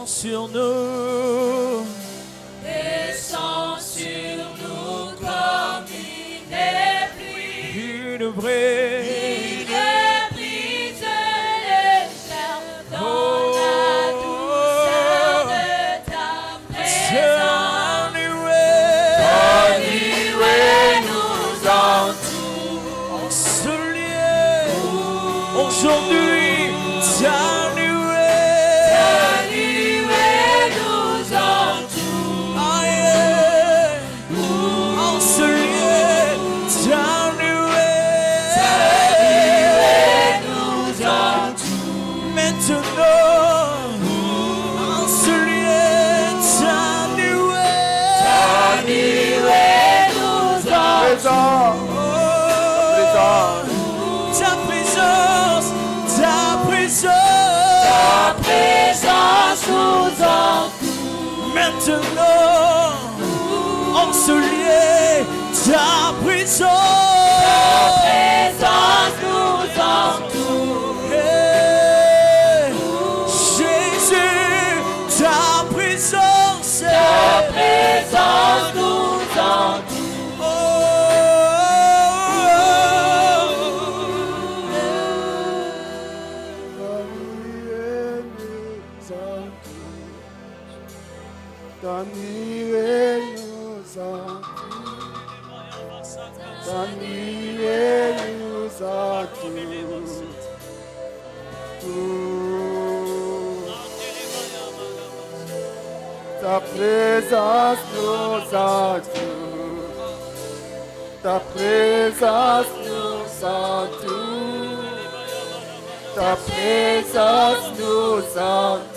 Sur nous, descends sur nous comme une pluie, une vraie brise légère dans la douceur de ta présence. Ta nuée nous entoure, ce lieu aujourd'hui, ta nuée. Maintenant, en ce lieu, ta présence nous entoure. Hey, Jésus, ta présence nous entoure. Ta nuée nous entoure, ta nuée nous entoure. Ta présence nous entoure, ta présence nous entoure, ta présence nous entoure.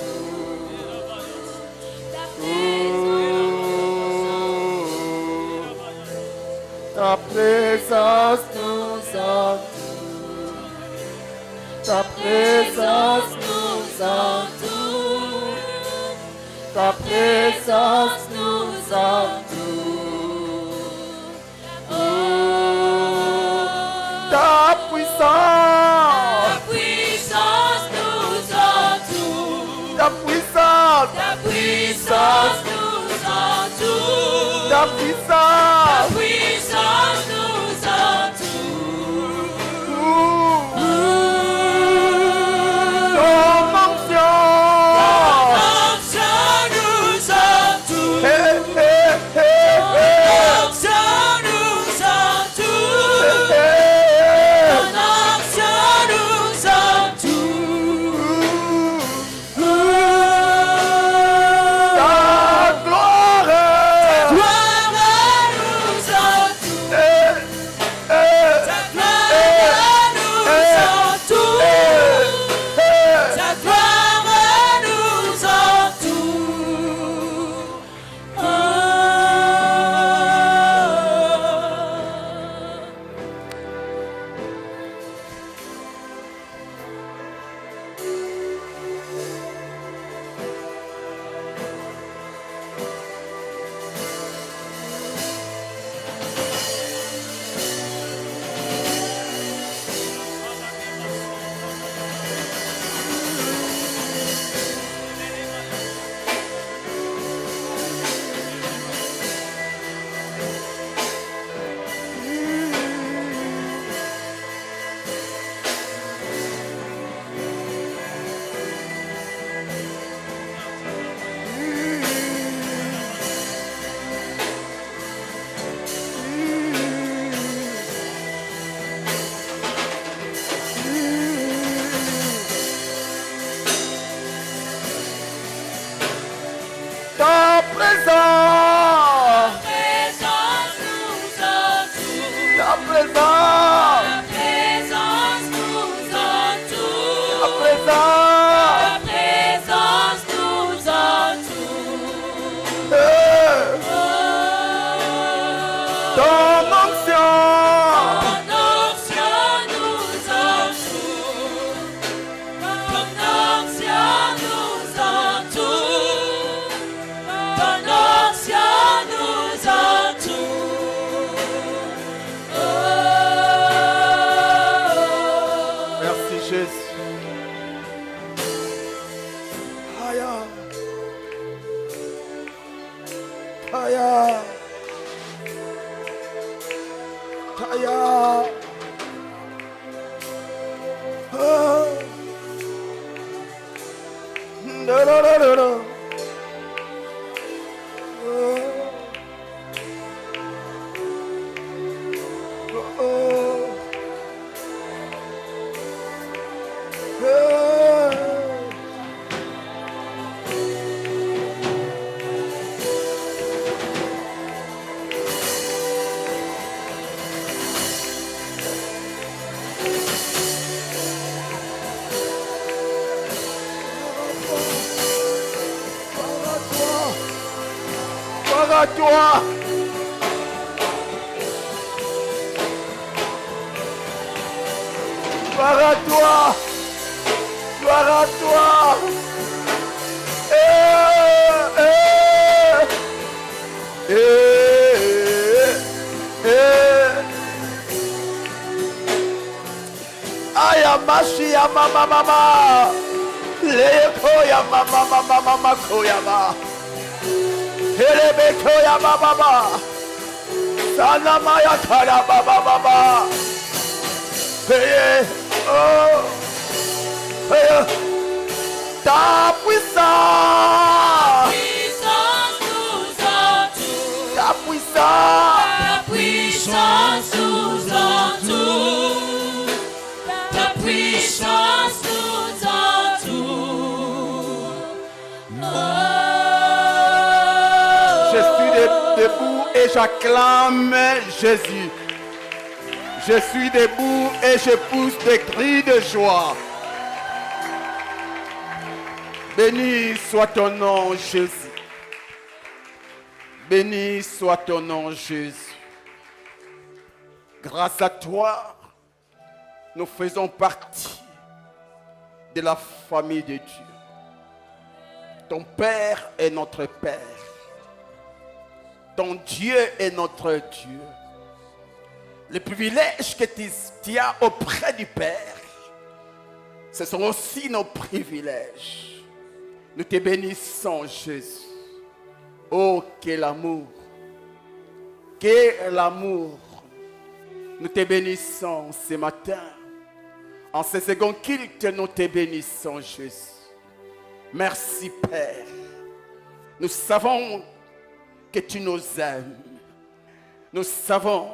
Ta présence nous entoure, ta présence nous entoure, ta présence nous entoure. Ta puissance nous entoure. Ta puissance nous entoure. Ta puissance nous entoure. Ton onction nous entoure. Hey, hey, hey, hey. nous entoure. Hey. Ton onction nous entoure. Ta gloire Gloire présence. Ta présence nous entoure. Ta présence. Ta présence nous entoure. Ton onction. Ton onction nous entoure. Ton onction nous entoure. Ton onction nous entoure. Merci Jésus. Aya. Aya. Aya. Oh. No, no, no, no, no. Oh. Oh, oh. Gloire à toi. Gloire à toi. Gloire à toi. Aya Mashiach mama mama. Lekoya mama mama mama koyama. Elebekoya mama mama. Sana maya kara baba baba. Hey, oh, hey, ta puissance, Puissance nous entoure. ta puissance, Ta puissance nous entoure. Ta puissance nous entoure. je suis debout et j'acclame Jésus. Je suis debout et je pousse des cris de joie. Béni soit ton nom, Jésus. Béni soit ton nom, Jésus. Grâce à toi, nous faisons partie de la famille de Dieu. Ton Père est notre Père. Ton Dieu est notre Dieu. Les privilèges que tu as auprès du Père, ce sont aussi nos privilèges. Nous te bénissons, Jésus. Oh, quel amour! Quel amour! Nous te bénissons ce matin. En ce second culte, nous te bénissons, Jésus. Merci, Père. Nous savons que tu nous aimes. Nous savons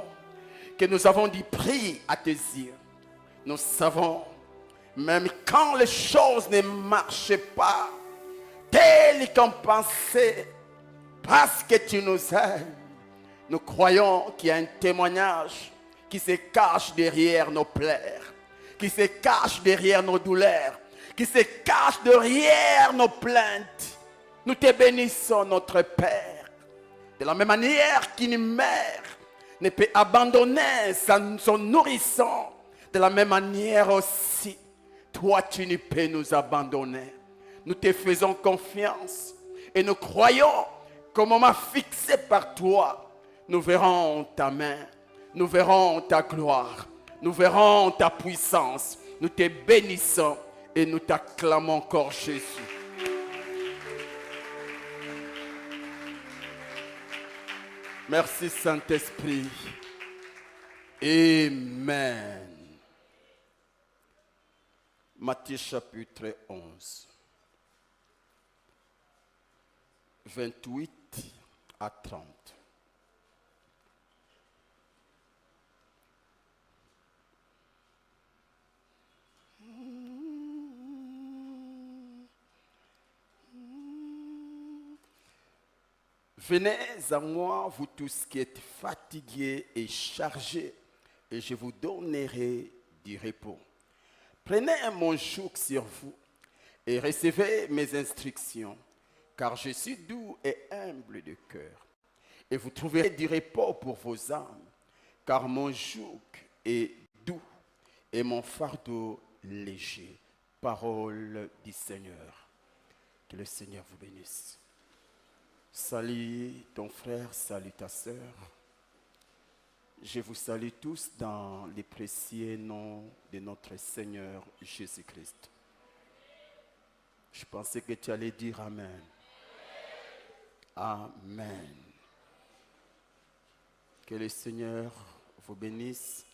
que nous avons du prix à tes yeux. Nous savons, même quand les choses ne marchent pas telles qu'on pensait, parce que tu nous aimes, nous croyons qu'il y a un témoignage qui se cache derrière nos pleurs, qui se cache derrière nos douleurs, qui se cache derrière nos plaintes. Nous te bénissons, notre Père. De la même manière qu'une mère ne peut abandonner son nourrisson, de la même manière aussi, toi tu ne peux nous abandonner. Nous te faisons confiance et nous croyons qu'au moment fixé par toi, nous verrons ta main, nous verrons ta gloire, nous verrons ta puissance. Nous te bénissons et nous t'acclamons encore, Jésus. Merci Saint-Esprit. Amen. Matthieu chapitre 11. 28 à 30. Venez à moi, vous tous qui êtes fatigués et chargés, et je vous donnerai du repos. Prenez mon joug sur vous et recevez mes instructions, car je suis doux et humble de cœur. Et vous trouverez du repos pour vos âmes, car mon joug est doux et mon fardeau léger. Parole du Seigneur. Que le Seigneur vous bénisse. Salut ton frère, salut ta sœur. Je vous salue tous dans les précieux noms de notre Seigneur Jésus-Christ. Je pensais que tu allais dire Amen. Amen. Que le Seigneur vous bénisse.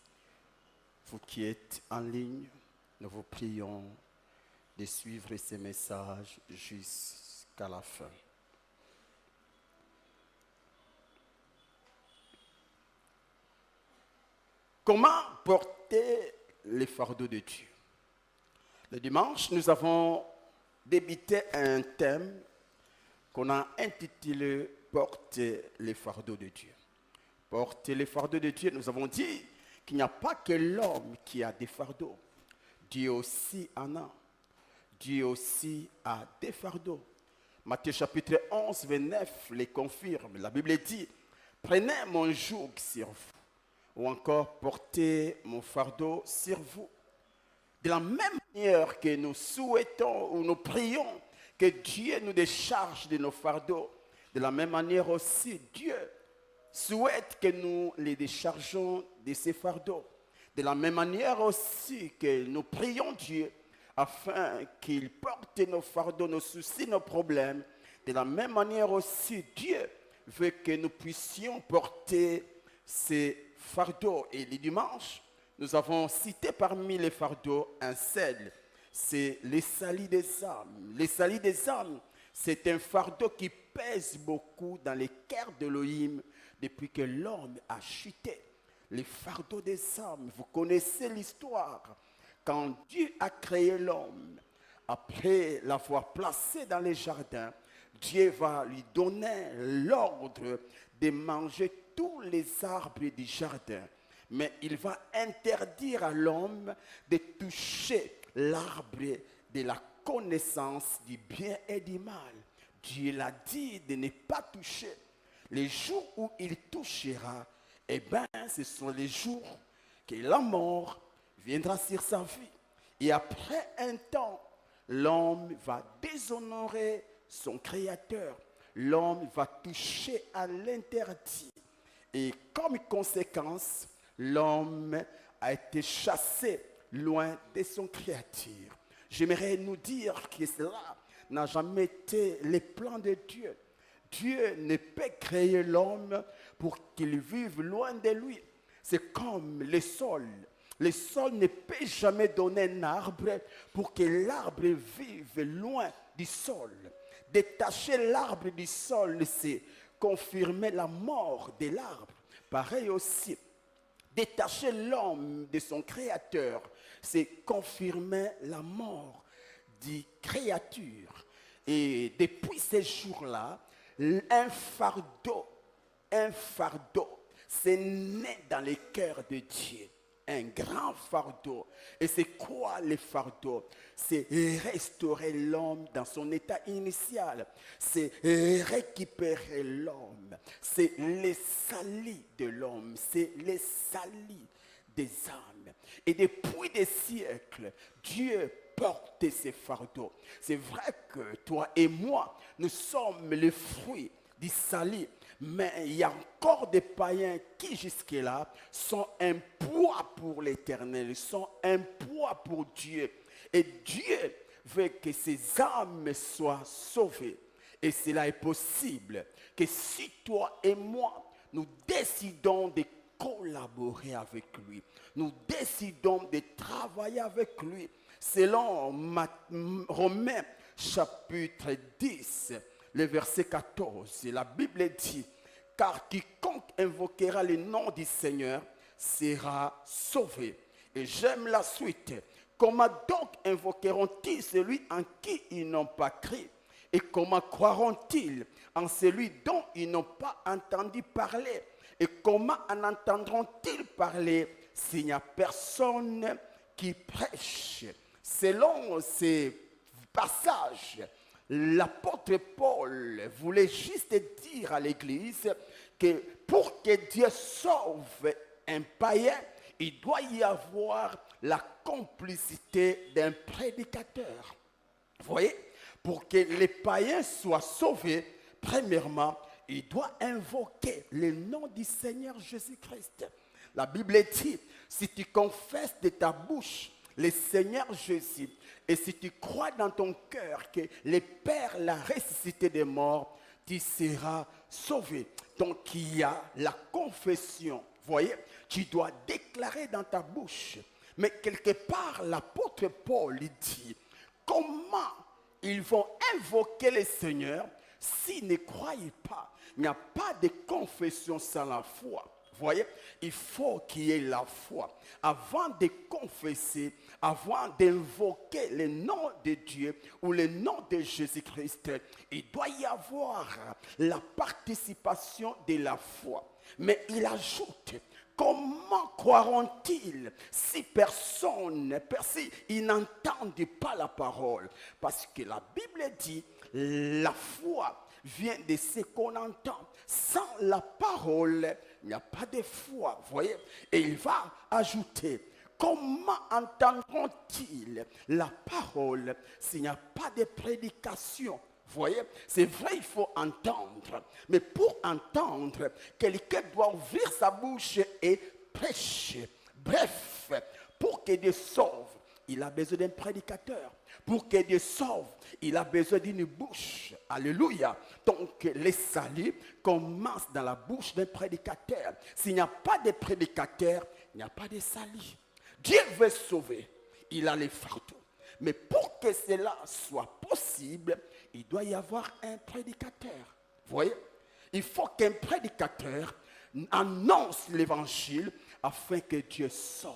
Vous qui êtes en ligne, nous vous prions de suivre ces messages jusqu'à la fin. Comment porter les fardeaux de Dieu? Le dimanche, nous avons débuté un thème qu'on a intitulé « Porter les fardeaux de Dieu ». Porter les fardeaux de Dieu, nous avons dit qu'il n'y a pas que l'homme qui a des fardeaux. Dieu aussi en a. Dieu aussi a des fardeaux. Matthieu chapitre 11, 29 les confirme. La Bible dit « Prenez mon joug sur vous ». Ou encore porter mon fardeau sur vous. De la même manière que nous souhaitons ou nous prions que Dieu nous décharge de nos fardeaux, de la même manière aussi Dieu souhaite que nous les déchargeons de ces fardeaux. De la même manière aussi que nous prions Dieu afin qu'il porte nos fardeaux, nos soucis, nos problèmes. De la même manière aussi Dieu veut que nous puissions porter ces fardeaux. Et les dimanches, nous avons cité parmi les fardeaux un seul, c'est les salis des âmes. Les salis des âmes, c'est un fardeau qui pèse beaucoup dans les cœurs d'Élohim depuis que l'homme a chuté. Les fardeaux des âmes, vous connaissez l'histoire. Quand Dieu a créé l'homme, après l'avoir placé dans les jardins, Dieu va lui donner l'ordre de manger tous les arbres du jardin. Mais il va interdire à l'homme de toucher l'arbre de la connaissance du bien et du mal. Dieu l'a dit de ne pas toucher. Les jours où il touchera, eh bien, ce sont les jours que la mort viendra sur sa vie. Et après un temps, l'homme va déshonorer son Créateur. L'homme va toucher à l'interdit. Et comme conséquence, l'homme a été chassé loin de son Créateur. J'aimerais nous dire que cela n'a jamais été le plan de Dieu. Dieu ne peut créer l'homme pour qu'il vive loin de lui. C'est comme le sol. Le sol ne peut jamais donner un arbre pour que l'arbre vive loin du sol. Détacher l'arbre du sol, c'est confirmer la mort de l'arbre. Pareil aussi, détacher l'homme de son créateur, c'est confirmer la mort du créature. Et depuis ces jours-là, un fardeau, c'est né dans les cœurs de Dieu. Un grand fardeau. Et c'est quoi le fardeau? C'est restaurer l'homme dans son état initial. C'est récupérer l'homme. C'est les salis de l'homme. C'est les salis des âmes. Et depuis des siècles, Dieu porte ces fardeaux. C'est vrai que toi et moi, nous sommes le fruit du salis. Mais il y a encore des païens qui jusque-là sont un poids pour l'Éternel, sont un poids pour Dieu. Et Dieu veut que ces âmes soient sauvées. Et cela est possible que si toi et moi, nous décidons de collaborer avec lui, nous décidons de travailler avec lui, selon Romains chapitre 10, le verset 14, la Bible dit, car quiconque invoquera le nom du Seigneur sera sauvé. Et j'aime la suite. Comment donc invoqueront-ils celui en qui ils n'ont pas cru? Et comment croiront-ils en celui dont ils n'ont pas entendu parler? Et comment en entendront-ils parler s'il n'y a personne qui prêche. Selon ces passages, l'apôtre Paul voulait juste dire à l'Église que pour que Dieu sauve un païen, il doit y avoir la complicité d'un prédicateur. Vous voyez, pour que les païens soient sauvés, premièrement, il doit invoquer le nom du Seigneur Jésus-Christ. La Bible dit, si tu confesses de ta bouche le Seigneur Jésus, et si tu crois dans ton cœur que le Père l'a ressuscité des morts, tu seras sauvé. Donc il y a la confession. Vous voyez, tu dois déclarer dans ta bouche. Mais quelque part, l'apôtre Paul dit, comment ils vont invoquer le Seigneur s'ils ne croient pas? Il n'y a pas de confession sans la foi. Vous voyez, il faut qu'il y ait la foi. Avant de confesser, avant d'invoquer le nom de Dieu ou le nom de Jésus-Christ, il doit y avoir la participation de la foi. Mais il ajoute, comment croiront-ils si ils n'entendent pas la parole? Parce que la Bible dit, la foi vient de ce qu'on entend. Sans la parole, il n'y a pas de foi. Vous voyez? Et il va ajouter, comment entendront-ils la parole s'il n'y a pas de prédication? Vous voyez, c'est vrai, il faut entendre. Mais pour entendre, quelqu'un doit ouvrir sa bouche et prêcher. Bref, pour que Dieu sauve, il a besoin d'un prédicateur. Pour que Dieu sauve, il a besoin d'une bouche. Alléluia. Donc, le salut commence dans la bouche d'un prédicateur. S'il n'y a pas de prédicateur, il n'y a pas de salut. Dieu veut sauver. Il a les fardeaux. Mais pour que cela soit possible, il doit y avoir un prédicateur. Vous voyez? Il faut qu'un prédicateur annonce l'évangile afin que Dieu sauve.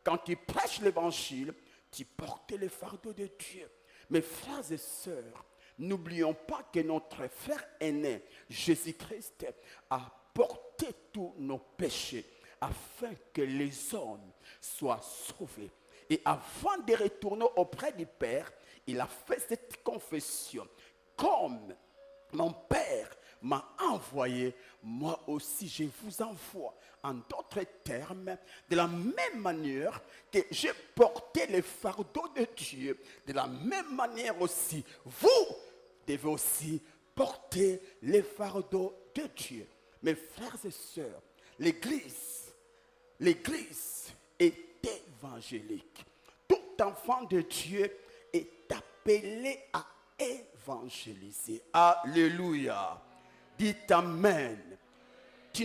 Quand tu prêches l'évangile, tu portes le fardeau de Dieu. Mes frères et sœurs, n'oublions pas que notre frère aîné, Jésus-Christ, a porté tous nos péchés afin que les hommes soient sauvés. Et avant de retourner auprès du Père, il a fait cette confession. Comme mon Père m'a envoyé, moi aussi je vous envoie. En d'autres termes, de la même manière que j'ai porté le fardeau de Dieu, de la même manière aussi, vous devez aussi porter le fardeau de Dieu. Mes frères et sœurs, l'Église est évangélique. Tout enfant de Dieu est appelé à évangéliser. Alléluia. Dites Amen. Tu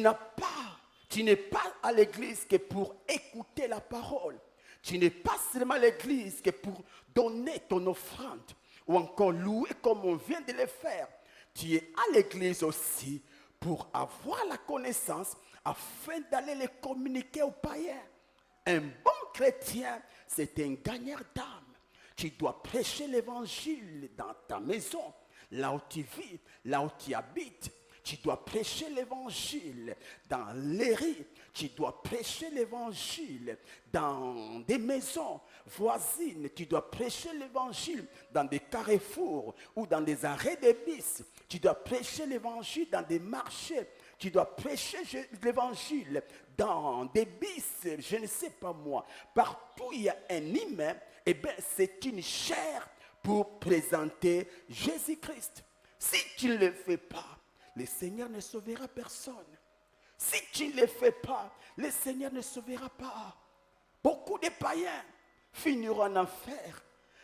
n'es pas à l'église que pour écouter la parole. Tu n'es pas seulement à l'église que pour donner ton offrande ou encore louer comme on vient de le faire. Tu es à l'église aussi pour avoir la connaissance afin d'aller les communiquer aux païens. Un bon chrétien, c'est un gagneur d'âme. Tu dois prêcher l'évangile dans ta maison, là où tu vis, là où tu habites. Tu dois prêcher l'évangile dans les rues. Tu dois prêcher l'évangile dans des maisons voisines. Tu dois prêcher l'évangile dans des carrefours ou dans des arrêts de bus. Tu dois prêcher l'évangile dans des marchés. Tu dois prêcher l'évangile dans des bus, je ne sais pas moi. Partout il y a un humain, et bien c'est une chair pour présenter Jésus-Christ. Si tu ne le fais pas, le Seigneur ne sauvera personne. Si tu ne le fais pas, le Seigneur ne sauvera pas. Beaucoup de païens finiront en enfer.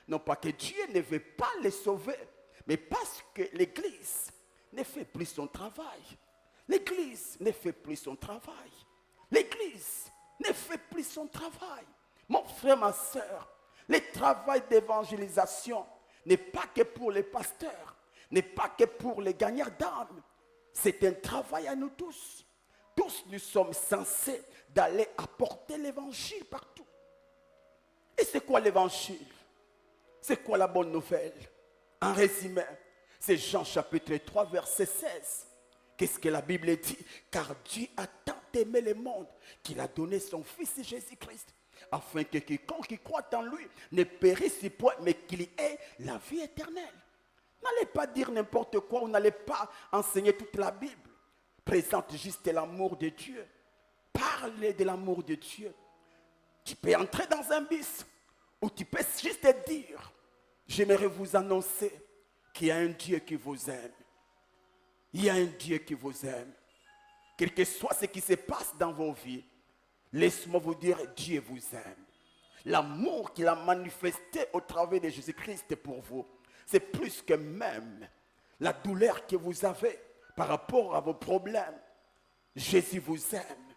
Non pas que Dieu ne veut pas les sauver, mais parce que l'Église ne fait plus son travail. L'Église ne fait plus son travail. L'Église ne fait plus son travail. Mon frère, ma soeur, le travail d'évangélisation n'est pas que pour les pasteurs, n'est pas que pour les gagnants d'âme. C'est un travail à nous tous. Tous nous sommes censés d'aller apporter l'évangile partout. Et c'est quoi l'évangile? C'est quoi la bonne nouvelle? En résumé, c'est Jean chapitre 3, verset 16. Qu'est-ce que la Bible dit? Car Dieu a tant aimé le monde qu'il a donné son Fils Jésus-Christ, afin que quiconque qui croit en lui ne périsse point, mais qu'il ait la vie éternelle. N'allez pas dire n'importe quoi, ou n'allez pas enseigner toute la Bible. Présente juste l'amour de Dieu. Parlez de l'amour de Dieu. Tu peux entrer dans un bus, ou tu peux juste te dire, j'aimerais vous annoncer qu'il y a un Dieu qui vous aime. Il y a un Dieu qui vous aime. Quel que soit ce qui se passe dans vos vies, laisse-moi vous dire, Dieu vous aime. L'amour qu'il a manifesté au travers de Jésus-Christ pour vous, c'est plus que même la douleur que vous avez par rapport à vos problèmes. Jésus vous aime.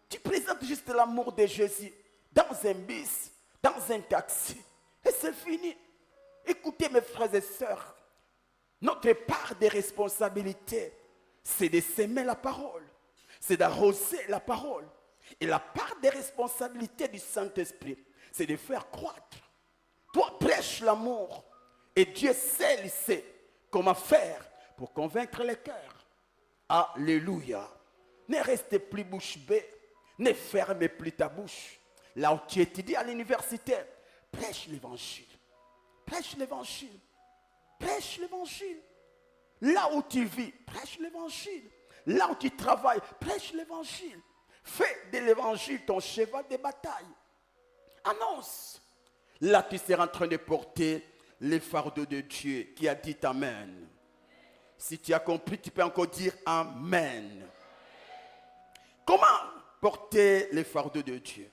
Tu présentes juste l'amour de Jésus dans un bus, dans un taxi, et c'est fini. Écoutez mes frères et sœurs, notre part de responsabilité, c'est de s'aimer la parole, c'est d'arroser la parole. Et la part des responsabilités du Saint-Esprit, c'est de faire croître. Toi, prêche l'amour. Et Dieu seul sait comment faire pour convaincre les cœurs. Alléluia. Ne reste plus bouche bée. Ne ferme plus ta bouche. Là où tu étudies à l'université, prêche l'évangile. Prêche l'évangile. Prêche l'évangile. Là où tu vis, prêche l'évangile. Là où tu travailles, prêche l'évangile. Fais de l'évangile ton cheval de bataille. Annonce. Là, tu seras en train de porter les fardeaux de Dieu qui a dit Amen. Si tu as compris, tu peux encore dire Amen. Comment porter les fardeaux de Dieu?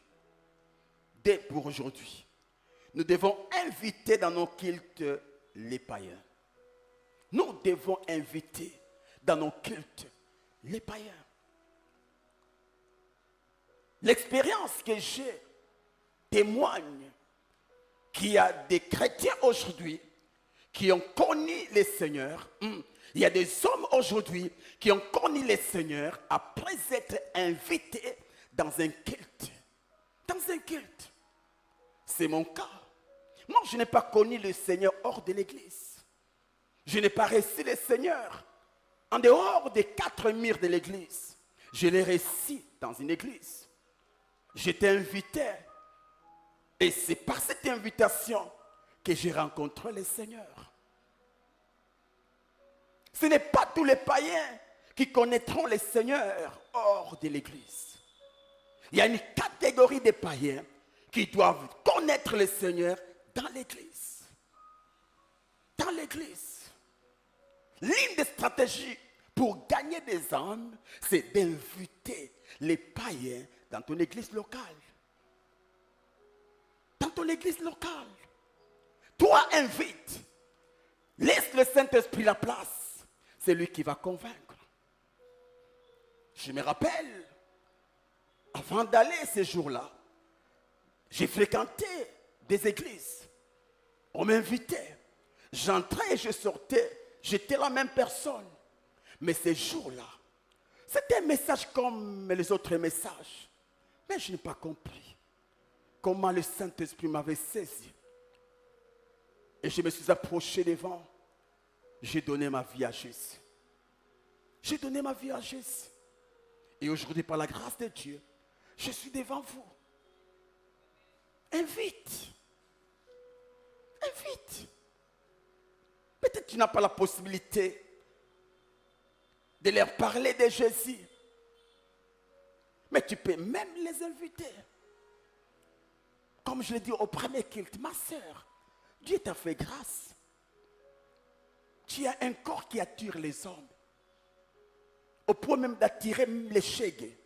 Dès pour aujourd'hui, nous devons inviter dans nos cultes les païens. Nous devons inviter dans nos cultes les païens. L'expérience que j'ai témoigne qu'il y a des chrétiens aujourd'hui qui ont connu le Seigneur. Il y a des hommes aujourd'hui qui ont connu le Seigneur après être invités dans un culte. Dans un culte. C'est mon cas. Moi, je n'ai pas connu le Seigneur hors de l'église. Je n'ai pas reçu le Seigneur en dehors des 4 murs de l'église. Je l'ai reçu dans une église. J'étais invité. Et c'est par cette invitation que j'ai rencontré le Seigneur. Ce n'est pas tous les païens qui connaîtront le Seigneur hors de l'église. Il y a une catégorie de païens qui doivent connaître le Seigneur dans l'église. Dans l'église. L'une des stratégies pour gagner des âmes, c'est d'inviter les païens dans ton église locale. Dans ton église locale. Toi, invite. Laisse le Saint-Esprit la place. C'est lui qui va convaincre. Je me rappelle, avant d'aller ces jours-là, j'ai fréquenté des églises. On m'invitait. J'entrais et je sortais. J'étais la même personne. Mais ces jours-là, c'était un message comme les autres messages. Mais je n'ai pas compris comment le Saint-Esprit m'avait saisi. Et je me suis approché devant. J'ai donné ma vie à Jésus. J'ai donné ma vie à Jésus. Et aujourd'hui, par la grâce de Dieu, je suis devant vous. Invite. Invite. Peut-être que tu n'as pas la possibilité de leur parler de Jésus. Mais tu peux même les inviter. Comme je l'ai dit au premier culte, ma sœur, Dieu t'a fait grâce. Tu as un corps qui attire les hommes. Au point même d'attirer les chégués.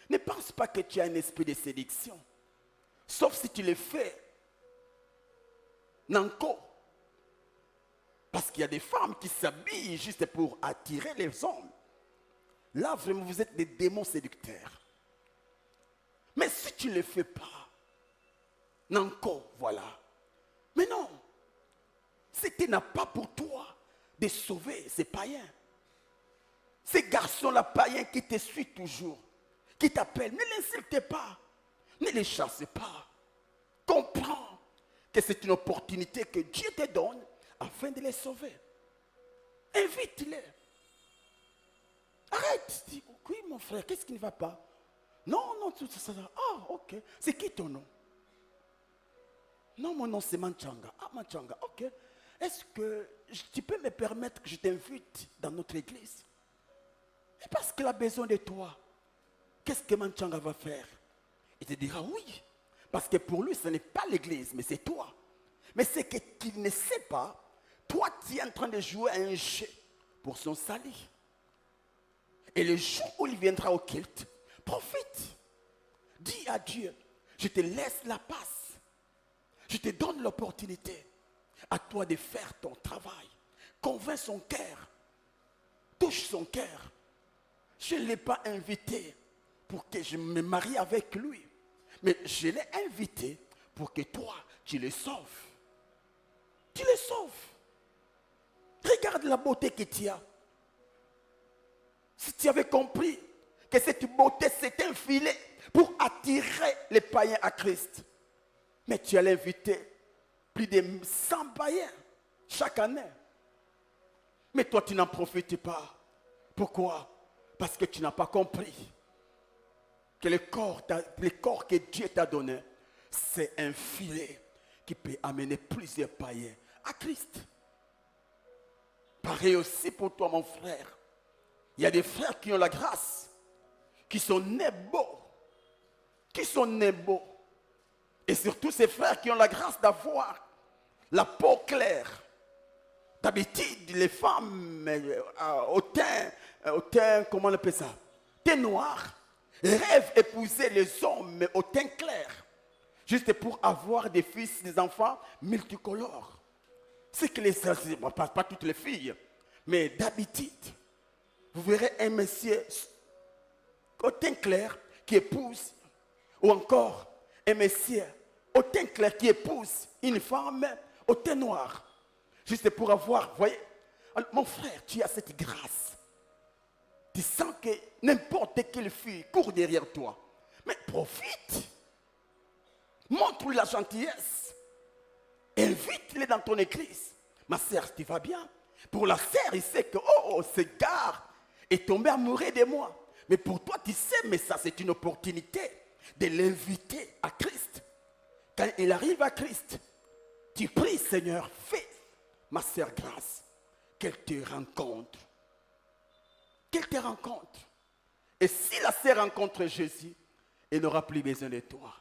Ne pense pas que tu as un esprit de séduction. Sauf si tu le fais. Nanko. Parce qu'il y a des femmes qui s'habillent juste pour attirer les hommes. Là, vraiment, vous êtes des démons séducteurs. Mais si tu ne le fais pas, Nanko, voilà. Mais non. C'était n'a pas pour toi de sauver ces païens. Ces garçons-là païens qui te suivent toujours, qui t'appellent, ne l'insultez pas, ne les chassez pas. Comprends que c'est une opportunité que Dieu te donne afin de les sauver. Invite-les. Arrête. Je dis, oui, mon frère, qu'est-ce qui ne va pas? Non, non, tout ça. Ah, ok. C'est qui ton nom? Non, mon nom c'est Manchanga. Ah, Manchanga, ok. Est-ce que tu peux me permettre que je t'invite dans notre église? Et parce qu'il a besoin de toi. Qu'est-ce que Manchanga va faire? Il te dira oui. Parce que pour lui, ce n'est pas l'église, mais c'est toi. Mais c'est qu'il ne sait pas, toi, tu es en train de jouer à un jeu pour son salut. Et le jour où il viendra au culte, profite. Dis à Dieu, je te laisse la passe. Je te donne l'opportunité. À toi de faire ton travail. Convainc son cœur. Touche son cœur. Je ne l'ai pas invité pour que je me marie avec lui. Mais je l'ai invité pour que toi, tu le sauves. Tu le sauves. Regarde la beauté que tu as. Si tu avais compris que cette beauté s'est infilée pour attirer les païens à Christ. Mais tu as invité plus de 100 païens chaque année. Mais toi, tu n'en profites pas. Pourquoi? Parce que tu n'as pas compris que le corps que Dieu t'a donné, c'est un filet qui peut amener plusieurs païens à Christ. Pareil aussi pour toi, mon frère. Il y a des frères qui ont la grâce, qui sont nés beaux, Et surtout ces frères qui ont la grâce d'avoir la peau claire. D'habitude, les femmes au teint, comment on appelle ça? Teint noir, rêvent épouser les hommes au teint clair. Juste pour avoir des fils, des enfants multicolores. C'est que pas toutes les filles, mais d'habitude, vous verrez un monsieur au teint clair qui épouse, ou encore un monsieur au teint clair qui épouse une femme au teint noir. Juste pour avoir, voyez, mon frère, tu as cette grâce. Tu sens que n'importe quelle fille court derrière toi. Mais profite. Montre-lui la gentillesse. Invite-les dans ton église. Ma sœur, tu vas bien? Pour la sœur, il sait que, ce gars est tombé amoureux de moi. Mais pour toi, tu sais, mais ça, c'est une opportunité de l'inviter à Christ. Quand il arrive à Christ, tu pries, Seigneur, fais, ma sœur, grâce, qu'elle te rencontre. Qu'elle te rencontre. Et si la sœur rencontre Jésus, elle n'aura plus besoin de toi.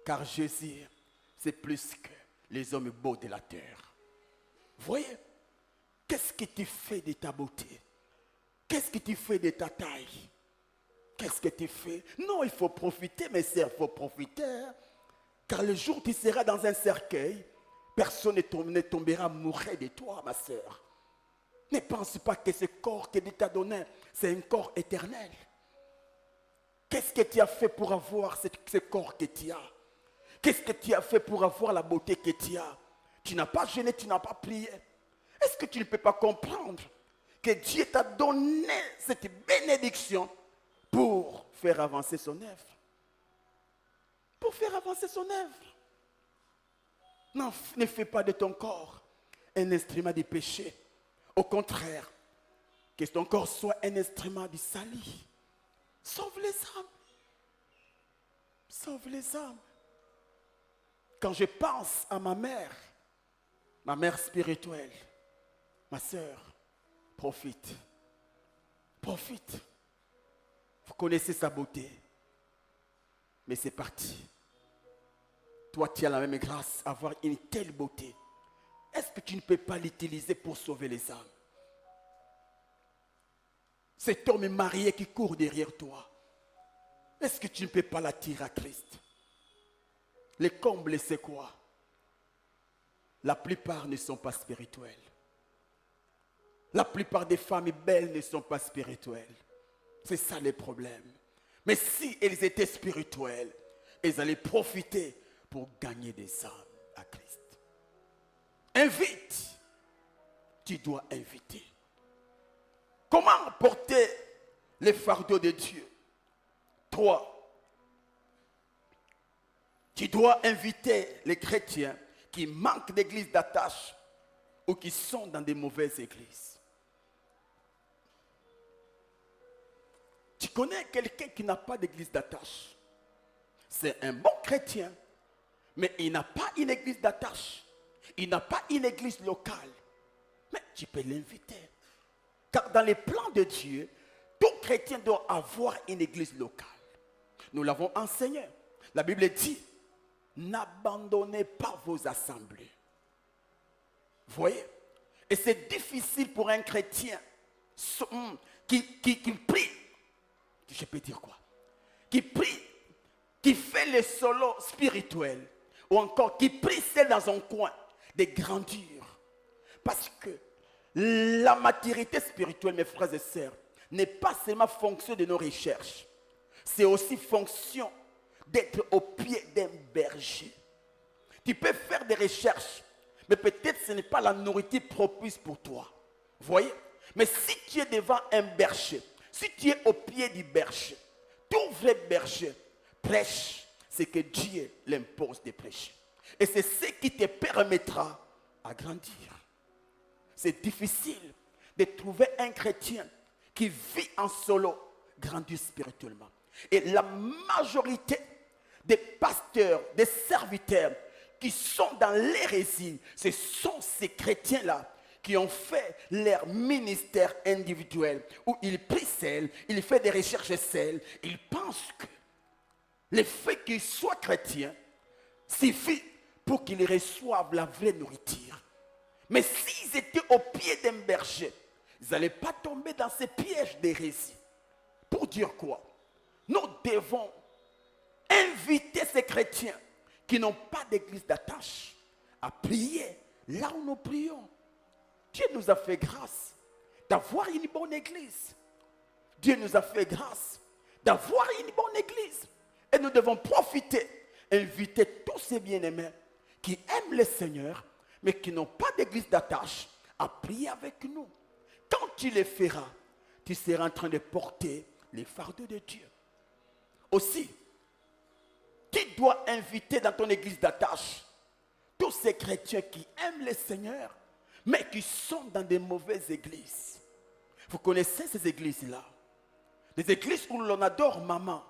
Car Jésus, c'est plus que les hommes beaux de la terre. Voyez, qu'est-ce que tu fais de ta beauté? Qu'est-ce que tu fais de ta taille? Qu'est-ce que tu fais? Non, il faut profiter, mes sœurs, il faut profiter. Car le jour où tu seras dans un cercueil, personne ne tombera amoureux de toi, ma sœur. Ne pense pas que ce corps que Dieu t'a donné, c'est un corps éternel. Qu'est-ce que tu as fait pour avoir ce corps que tu as? Qu'est-ce que tu as fait pour avoir la beauté que tu as? Tu n'as pas jeûné, tu n'as pas prié. Est-ce que tu ne peux pas comprendre que Dieu t'a donné cette bénédiction pour faire avancer son œuvre? Pour faire avancer son œuvre. Non, ne fais pas de ton corps un instrument du péché. Au contraire, que ton corps soit un instrument du salut. Sauve les âmes. Sauve les âmes. Quand je pense à ma mère spirituelle, ma sœur, profite. Profite. Vous connaissez sa beauté. Mais c'est parti. Toi, tu as la même grâce, avoir une telle beauté. Est-ce que tu ne peux pas l'utiliser pour sauver les âmes? Cet homme marié qui court derrière toi, est-ce que tu ne peux pas l'attirer à Christ? Les combles, c'est quoi? La plupart ne sont pas spirituels. La plupart des femmes belles ne sont pas spirituelles. C'est ça le problème. Mais si elles étaient spirituelles, elles allaient profiter pour gagner des âmes à Christ. Invite. Tu dois inviter. Comment porter les fardeaux de Dieu? 3. Tu dois inviter les chrétiens qui manquent d'église d'attache ou qui sont dans des mauvaises églises. connais quelqu'un qui n'a pas d'église d'attache. C'est un bon chrétien, mais il n'a pas une église d'attache. Il n'a pas une église locale. Mais tu peux l'inviter. Car dans les plans de Dieu, tout chrétien doit avoir une église locale. Nous l'avons enseigné. La Bible dit, n'abandonnez pas vos assemblées. Vous voyez? Et c'est difficile pour un chrétien qui prie. Je peux dire quoi? Qui prie, qui fait le solo spirituel, ou encore qui prie seul dans un coin, de grandir. Parce que la maturité spirituelle, mes frères et sœurs, n'est pas seulement fonction de nos recherches. C'est aussi fonction d'être au pied d'un berger. Tu peux faire des recherches, mais peut-être ce n'est pas la nourriture propice pour toi. Vous voyez? Mais si tu es devant un berger, si tu es au pied du berger, tout vrai berger prêche ce que Dieu l'impose de prêcher. Et c'est ce qui te permettra à grandir. C'est difficile de trouver un chrétien qui vit en solo, grandir spirituellement. Et la majorité des pasteurs, des serviteurs qui sont dans l'hérésie, ce sont ces chrétiens-là qui ont fait leur ministère individuel, où ils prient seuls, ils font des recherches seuls. Ils pensent que le fait qu'ils soient chrétiens suffit pour qu'ils reçoivent la vraie nourriture. Mais s'ils étaient au pied d'un berger, ils n'allaient pas tomber dans ces pièges d'hérésie. Pour dire quoi? Nous devons inviter ces chrétiens qui n'ont pas d'église d'attache à prier là où nous prions. Dieu nous a fait grâce d'avoir une bonne église. Dieu nous a fait grâce d'avoir une bonne église. Et nous devons profiter, inviter tous ces bien-aimés qui aiment le Seigneur, mais qui n'ont pas d'église d'attache, à prier avec nous. Quand tu le feras, tu seras en train de porter les fardeaux de Dieu. Aussi, tu dois inviter dans ton église d'attache tous ces chrétiens qui aiment le Seigneur, mais qui sont dans des mauvaises églises. Vous connaissez ces églises-là? Les églises où l'on adore maman.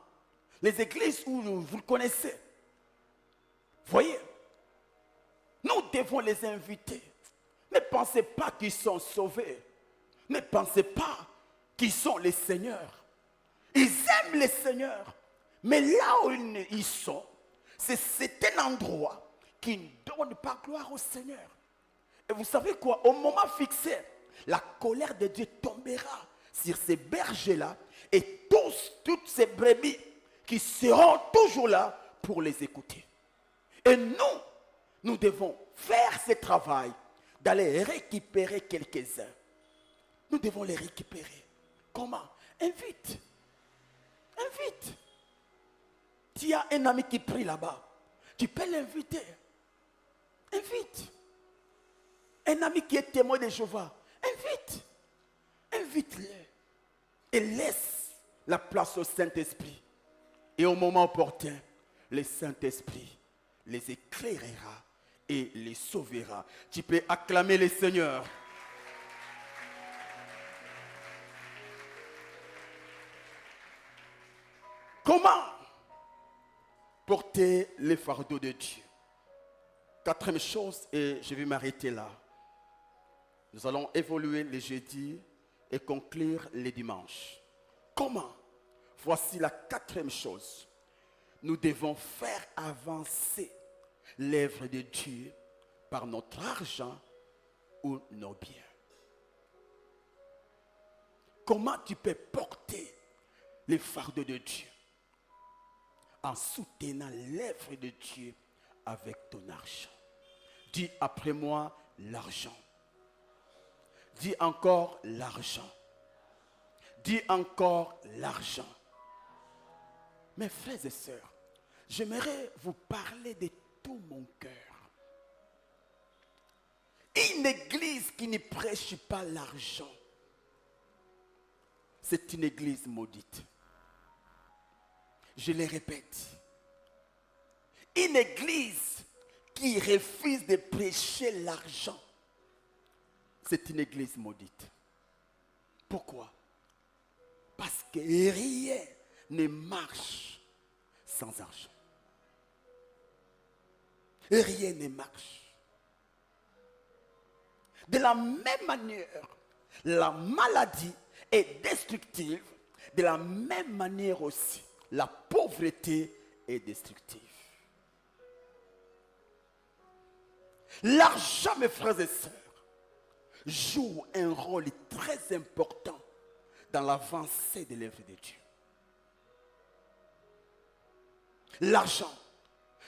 Les églises où vous le connaissez. Voyez, nous devons les inviter. Ne pensez pas qu'ils sont sauvés. Ne pensez pas qu'ils sont les seigneurs. Ils aiment les seigneurs. Mais là où ils sont, c'est un endroit qui ne donne pas gloire au Seigneur. Et vous savez quoi? Au moment fixé, la colère de Dieu tombera sur ces bergers-là et toutes ces brebis qui seront toujours là pour les écouter. Et nous devons faire ce travail d'aller récupérer quelques-uns. Nous devons les récupérer. Comment? Invite. Tu as un ami qui prie là-bas. Tu peux l'inviter. Invite. Un ami qui est témoin de Jéhovah. Invite-le. Et laisse la place au Saint-Esprit. Et au moment opportun, le Saint-Esprit les éclairera et les sauvera. Tu peux acclamer le Seigneur. Comment porter les fardeaux de Dieu? Quatrième chose, et je vais m'arrêter là. Nous allons évoluer les jeudis et conclure les dimanches. Comment? Voici la quatrième chose. Nous devons faire avancer l'œuvre de Dieu par notre argent ou nos biens. Comment tu peux porter les fardeaux de Dieu? En soutenant l'œuvre de Dieu avec ton argent. Dis après moi l'argent. Dis encore l'argent. Dis encore l'argent. Mes frères et sœurs, j'aimerais vous parler de tout mon cœur. Une église qui ne prêche pas l'argent, c'est une église maudite. Je le répète. Une église qui refuse de prêcher l'argent, c'est une église maudite. Pourquoi? Parce que rien ne marche sans argent. Rien ne marche. De la même manière, la maladie est destructive. De la même manière aussi, la pauvreté est destructive. L'argent, mes frères et sœurs, joue un rôle très important dans l'avancée de l'œuvre de Dieu. L'argent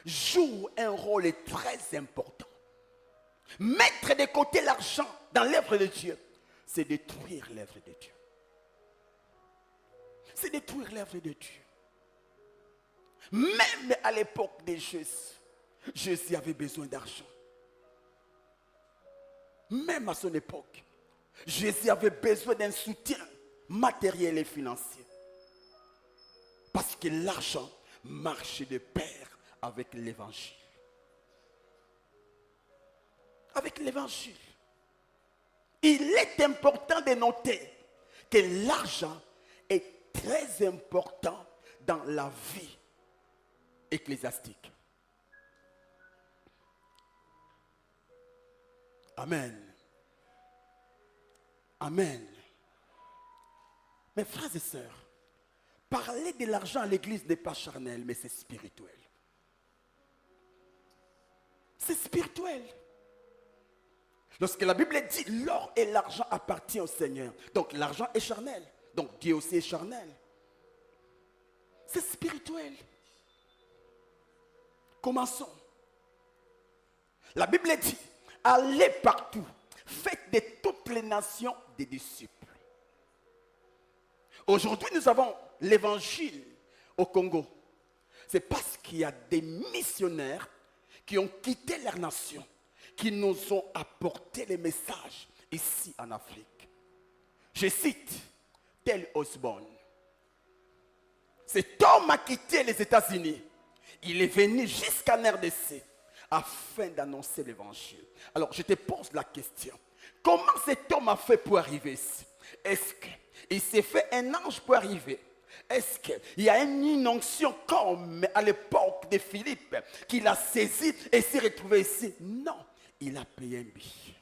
joue un rôle très important. Mettre de côté l'argent dans l'œuvre de Dieu, c'est détruire l'œuvre de Dieu. C'est détruire l'œuvre de Dieu. Même à l'époque de Jésus, Jésus avait besoin d'argent. Même à son époque, Jésus avait besoin d'un soutien matériel et financier. Parce que l'argent marche de pair avec l'évangile. Avec l'évangile. Il est important de noter que l'argent est très important dans la vie ecclésiastique. Amen. Amen. Mes frères et sœurs, parler de l'argent à l'église n'est pas charnel, mais c'est spirituel. C'est spirituel. Lorsque la Bible dit l'or et l'argent appartiennent au Seigneur, donc l'argent est charnel, donc Dieu aussi est charnel. C'est spirituel. Commençons. La Bible dit, allez partout, faites de toutes les nations des disciples. Aujourd'hui, nous avons l'évangile au Congo. C'est parce qu'il y a des missionnaires qui ont quitté leur nation, qui nous ont apporté les messages ici en Afrique. Je cite Tel Osborne. Cet homme a quitté les États-Unis. Il est venu jusqu'en RDC afin d'annoncer l'évangile. Alors, je te pose la question. Comment cet homme a fait pour arriver ici? Est-ce qu'il s'est fait un ange pour arriver? Est-ce qu'il y a une onction comme à l'époque de Philippe qu'il a saisi et s'est retrouvé ici? Non, il a payé un billet.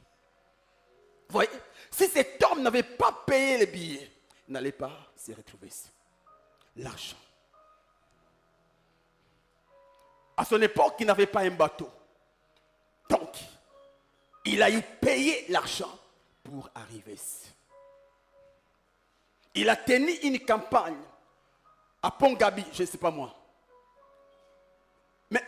Vous voyez, si cet homme n'avait pas payé le billet, il n'allait pas se retrouver ici. L'argent. À son époque, il n'avait pas un bateau. Donc, il a eu payé l'argent pour arriver ici. Il a tenu une campagne à Pont-Gabi, je ne sais pas moi. Mais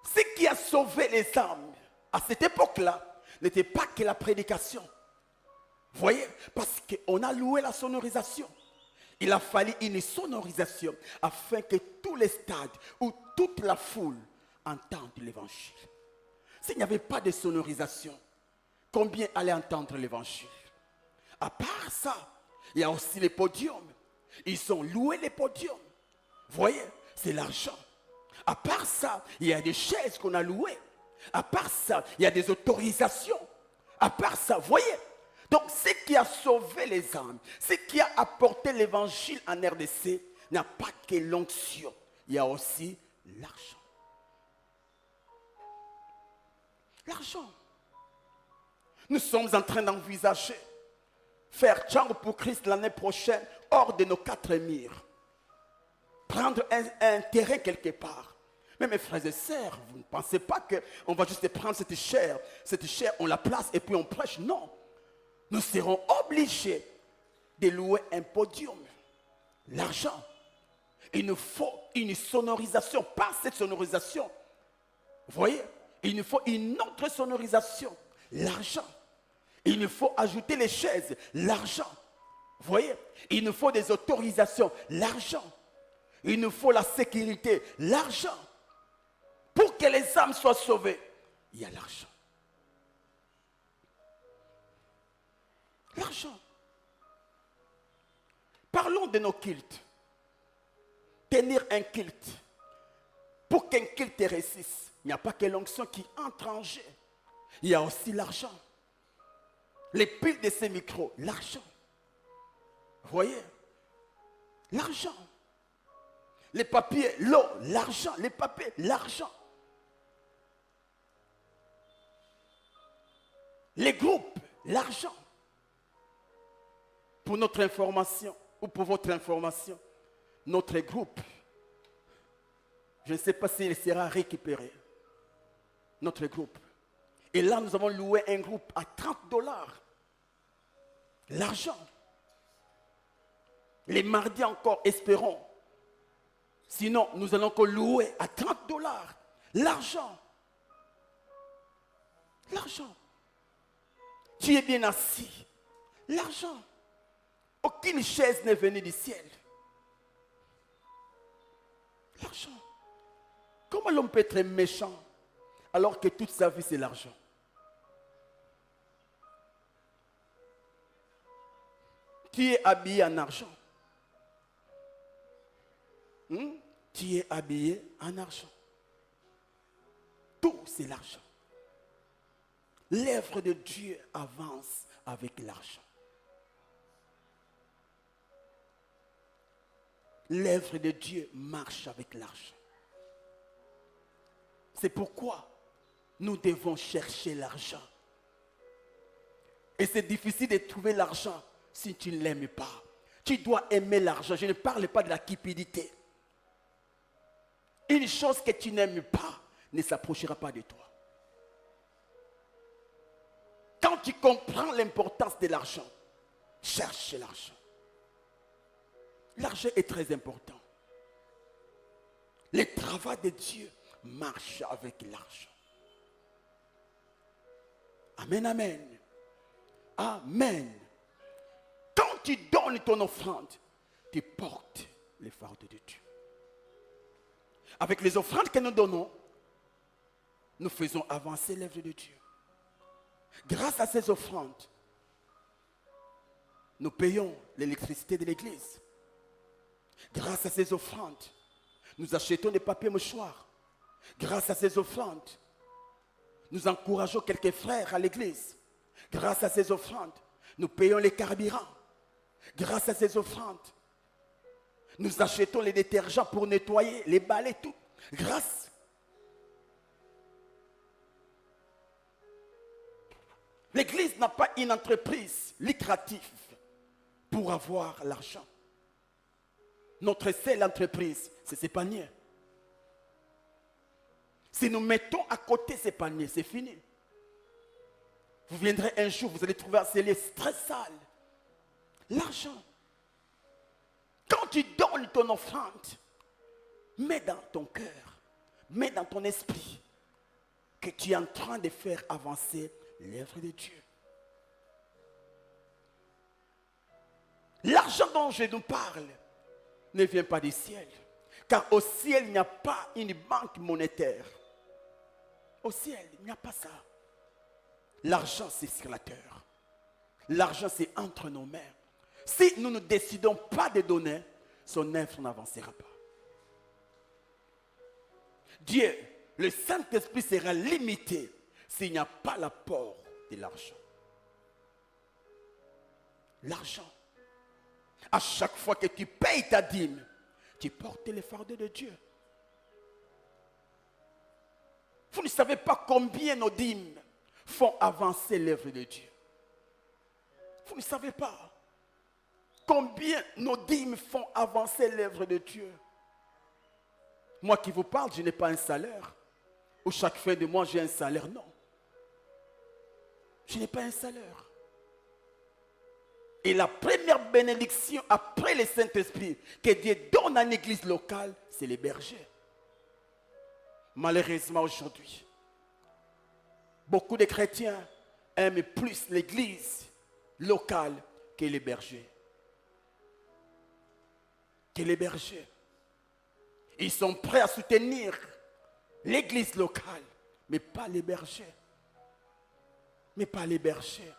ce qui a sauvé les âmes à cette époque-là n'était pas que la prédication. Vous voyez, parce qu'on a loué la sonorisation. Il a fallu une sonorisation afin que tous les stades ou toute la foule entendent l'évangile. S'il n'y avait pas de sonorisation, combien allaient entendre l'évangile? À part ça, il y a aussi les podiums. Ils ont loué les podiums. Vous voyez, c'est l'argent. À part ça, il y a des chaises qu'on a louées. À part ça, il y a des autorisations. À part ça, vous voyez. Donc, ce qui a sauvé les âmes, ce qui a apporté l'évangile en RDC, n'a pas que l'onction. Il y a aussi l'argent. L'argent. Nous sommes en train d'envisager faire Django pour Christ l'année prochaine hors de nos 4 murs. Prendre un terrain quelque part. Mais mes frères et sœurs, vous ne pensez pas qu'on va juste prendre cette chair, on la place et puis on prêche. Non. Nous serons obligés de louer un podium. L'argent. Il nous faut une sonorisation. Pas cette sonorisation. Vous voyez? Il nous faut une autre sonorisation. L'argent. Il nous faut ajouter les chaises. L'argent. Vous voyez? Il nous faut des autorisations. L'argent. Il nous faut la sécurité. L'argent. Pour que les âmes soient sauvées, il y a l'argent. L'argent. Parlons de nos cultes. Tenir un culte. Pour qu'un culte réussisse, il n'y a pas que l'onction qui entre en jeu. Il y a aussi l'argent. Les piles de ces micros, l'argent. Vous voyez? L'argent. Les papiers, l'eau, l'argent. Les papiers, l'argent. Les groupes, l'argent. Pour notre information, ou pour votre information, notre groupe, je ne sais pas s'il sera récupéré. Notre groupe. Et là, nous avons loué un groupe à $30. L'argent. Les mardis encore, espérons. Sinon, nous allons encore louer à $30. L'argent. L'argent. Tu es bien assis. L'argent. Aucune chaise n'est venue du ciel. L'argent. Comment l'homme peut être méchant alors que toute sa vie c'est l'argent? Tu es habillé en argent. Tu es habillé en argent. Tout c'est l'argent. L'œuvre de Dieu avance avec l'argent. L'œuvre de Dieu marche avec l'argent. C'est pourquoi nous devons chercher l'argent. Et c'est difficile de trouver l'argent si tu ne l'aimes pas. Tu dois aimer l'argent. Je ne parle pas de la cupidité. Une chose que tu n'aimes pas ne s'approchera pas de toi. Quand tu comprends l'importance de l'argent, cherche l'argent. L'argent est très important. Le travail de Dieu marche avec l'argent. Amen, amen. Amen. Quand tu donnes ton offrande, tu portes les fardeaux de Dieu. Avec les offrandes que nous donnons, nous faisons avancer l'œuvre de Dieu. Grâce à ces offrandes, nous payons l'électricité de l'église. Grâce à ces offrandes, nous achetons des papiers mouchoirs. Grâce à ces offrandes, nous encourageons quelques frères à l'église. Grâce à ces offrandes, nous payons les carburants. Grâce à ces offrandes, nous achetons les détergents pour nettoyer, les balais, tout. Grâce. L'église n'a pas une entreprise lucrative pour avoir l'argent. Notre seule entreprise, c'est ces paniers. Si nous mettons à côté ces paniers, c'est fini. Vous viendrez un jour, vous allez trouver un cellier très sale. L'argent. Quand tu donnes ton offrande, mets dans ton cœur, mets dans ton esprit que tu es en train de faire avancer l'œuvre de Dieu. L'argent dont je nous parle ne vient pas du ciel. Car au ciel, il n'y a pas une banque monétaire. Au ciel, il n'y a pas ça. L'argent, c'est sur la terre. L'argent, c'est entre nos mains. Si nous ne décidons pas de donner, son œuvre n'avancera pas. Dieu, le Saint-Esprit sera limité s'il n'y a pas l'apport de l'argent. L'argent. À chaque fois que tu payes ta dîme, tu portes les fardeaux de Dieu. Vous ne savez pas combien nos dîmes font avancer l'œuvre de Dieu. Vous ne savez pas combien nos dîmes font avancer l'œuvre de Dieu. Moi qui vous parle, je n'ai pas un salaire. Où chaque fin de mois, j'ai un salaire. Non. Je n'ai pas un salaire. Et la première bénédiction après le Saint-Esprit que Dieu donne à l'église locale, c'est les bergers. Malheureusement aujourd'hui, beaucoup de chrétiens aiment plus l'église locale que les bergers. Que les bergers. Ils sont prêts à soutenir l'église locale, mais pas les bergers. Mais pas les bergers.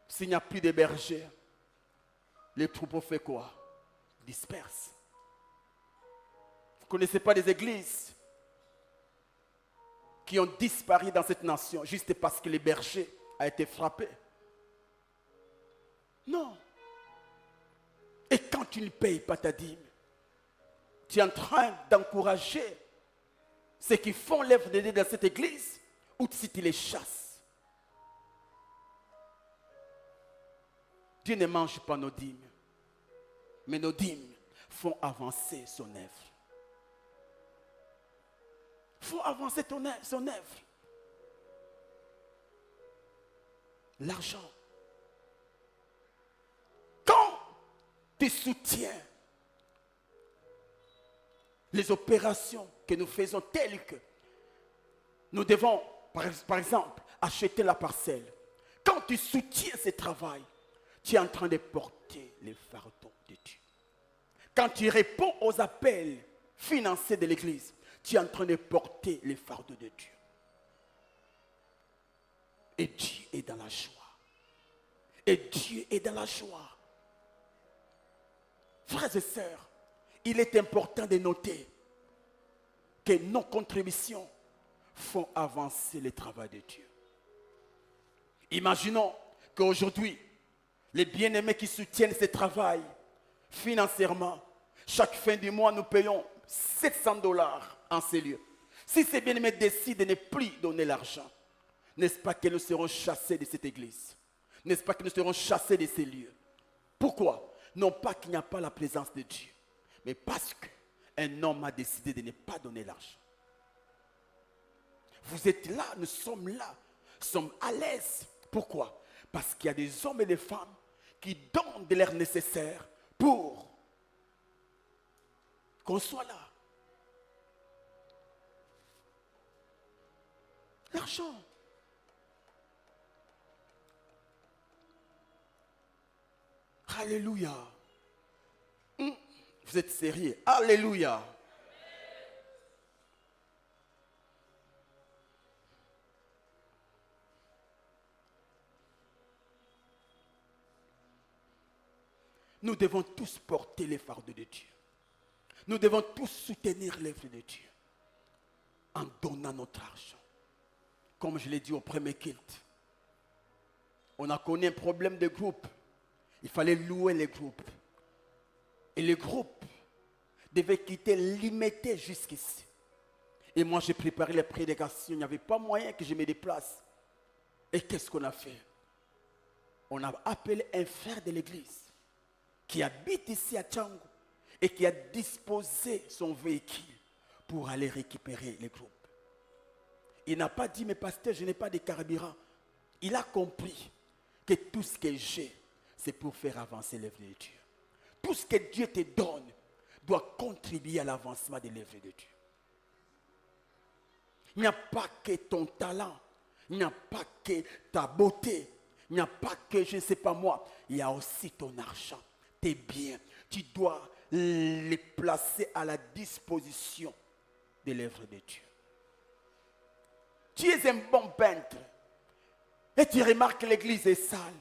S'il n'y a plus de bergers, les troupeaux font quoi? Dispersent. Vous ne connaissez pas des églises qui ont disparu dans cette nation juste parce que les bergers ont été frappés. Non. Et quand tu ne payes pas ta dîme, tu es en train d'encourager ceux qui font l'œuvre de Dieu dans cette église, ou si tu les chasses. Dieu ne mange pas nos dîmes, mais nos dîmes font avancer son œuvre. Font avancer son œuvre. L'argent. Quand tu soutiens les opérations que nous faisons telles que nous devons, par exemple, acheter la parcelle. Quand tu soutiens ce travail, tu es en train de porter les fardeaux de Dieu. Quand tu réponds aux appels financiers de l'Église, tu es en train de porter les fardeaux de Dieu. Et Dieu est dans la joie. Et Dieu est dans la joie. Frères et sœurs, il est important de noter que nos contributions font avancer le travail de Dieu. Imaginons qu'aujourd'hui, les bien-aimés qui soutiennent ce travail financièrement, chaque fin du mois, nous payons $700 en ces lieux. Si ces bien-aimés décident de ne plus donner l'argent, n'est-ce pas que nous serons chassés de cette église? N'est-ce pas que nous serons chassés de ces lieux? Pourquoi? Non pas qu'il n'y a pas la présence de Dieu, mais parce qu'un homme a décidé de ne pas donner l'argent. Vous êtes là, nous sommes là, nous sommes à l'aise. Pourquoi? Parce qu'il y a des hommes et des femmes qui donnent de l'air nécessaire pour qu'on soit là. L'argent. Alléluia. Vous êtes sérieux? Alléluia. Nous devons tous porter les fardeaux de Dieu. Nous devons tous soutenir l'œuvre de Dieu en donnant notre argent. Comme je l'ai dit au premier culte, on a connu un problème de groupe. Il fallait louer les groupes. Et les groupes devaient quitter limité jusqu'ici. Et moi, j'ai préparé les prédications. Il n'y avait pas moyen que je me déplace. Et qu'est-ce qu'on a fait? On a appelé un frère de l'église qui habite ici à Tchango et qui a disposé son véhicule pour aller récupérer les groupes. Il n'a pas dit, mais pasteur, je n'ai pas de carburant. Il a compris que tout ce que j'ai, c'est pour faire avancer l'œuvre de Dieu. Tout ce que Dieu te donne doit contribuer à l'avancement de l'œuvre de Dieu. Il n'y a pas que ton talent, il n'y a pas que ta beauté, il n'y a pas que, je ne sais pas moi, il y a aussi ton argent, tes biens. Tu dois les placer à la disposition de l'œuvre de Dieu. Tu es un bon peintre et tu remarques que l'église est sale.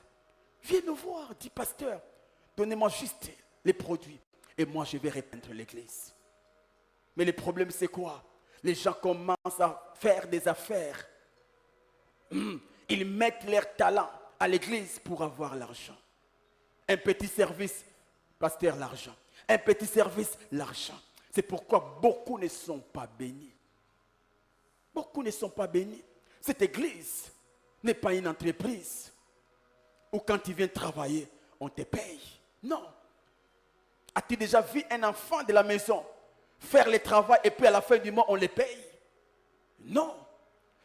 Viens nous voir, dis pasteur, donnez-moi juste les produits et moi je vais repeindre l'église. Mais le problème c'est quoi? Les gens commencent à faire des affaires. Ils mettent leur talent à l'église pour avoir l'argent. Un petit service, pasteur, l'argent. Un petit service, l'argent. C'est pourquoi beaucoup ne sont pas bénis. Beaucoup ne sont pas bénis. Cette église n'est pas une entreprise où quand tu viens travailler, on te paye. Non. As-tu déjà vu un enfant de la maison faire le travail et puis à la fin du mois, on les paye? Non.